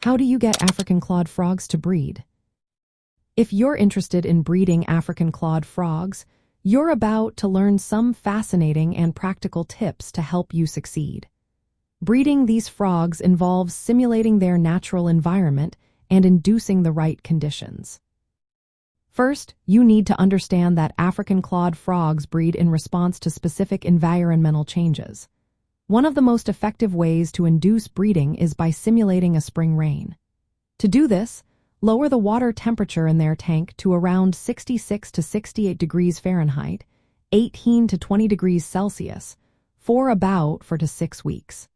How do you get African clawed frogs to breed? If you're interested in breeding African clawed frogs, you're about to learn some fascinating and practical tips to help you succeed. Breeding these frogs involves simulating their natural environment and inducing the right conditions. First, you need to understand that African clawed frogs breed in response to specific environmental changes. One of the most effective ways to induce breeding is by simulating a spring rain. To do this, lower the water temperature in their tank to around 66 to 68 degrees Fahrenheit, 18 to 20 degrees Celsius, for about 4 to 6 weeks.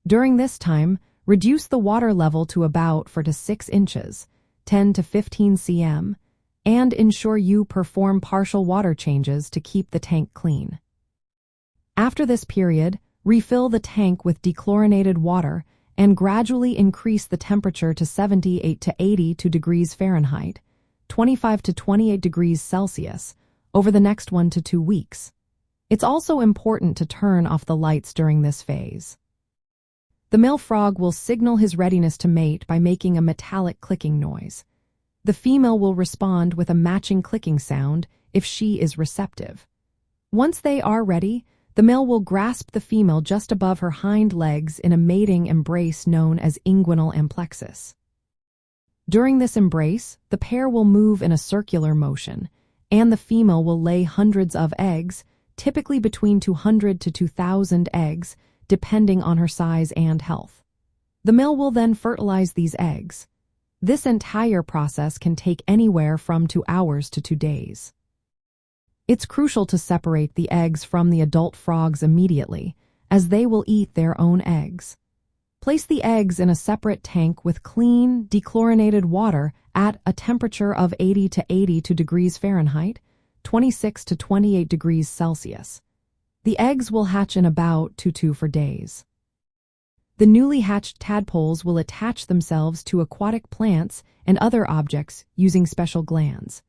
During this time, reduce the water level to about 4 to 6 inches, 10 to 15 cm, and ensure you perform partial water changes to keep the tank clean. After this period, refill the tank with dechlorinated water and gradually increase the temperature to 78 to 82 degrees Fahrenheit, 25 to 28 degrees Celsius, over the next 1 to 2 weeks. It's also important to turn off the lights during this phase. The male frog will signal his readiness to mate by making a metallic clicking noise. The female will respond with a matching clicking sound if she is receptive. Once they are ready, the male will grasp the female just above her hind legs in a mating embrace known as inguinal amplexus. During this embrace, the pair will move in a circular motion, and the female will lay hundreds of eggs, typically between 200 to 2,000 eggs, depending on her size and health. The male will then fertilize these eggs. This entire process can take anywhere from 2 hours to 2 days. It's crucial to separate the eggs from the adult frogs immediately, as they will eat their own eggs. Place the eggs in a separate tank with clean, dechlorinated water at a temperature of 80 to 82 degrees Fahrenheit, 26 to 28 degrees Celsius. The eggs will hatch in about 2 to 4 days. The newly hatched tadpoles will attach themselves to aquatic plants and other objects using special glands.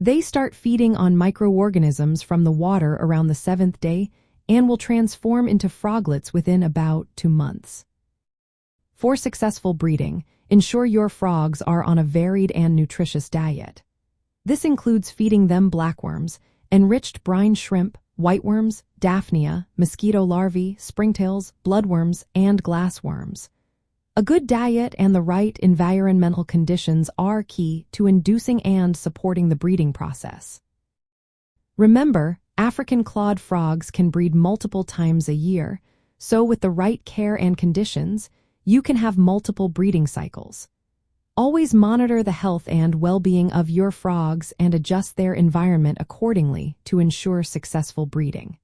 They start feeding on microorganisms from the water around the 7th day and will transform into froglets within about 2 months. For successful breeding, ensure your frogs are on a varied and nutritious diet. This includes feeding them blackworms, enriched brine shrimp, whiteworms, daphnia, mosquito larvae, springtails, bloodworms, and glassworms. A good diet and the right environmental conditions are key to inducing and supporting the breeding process. Remember, African clawed frogs can breed multiple times a year, so with the right care and conditions, you can have multiple breeding cycles. Always monitor the health and well-being of your frogs and adjust their environment accordingly to ensure successful breeding.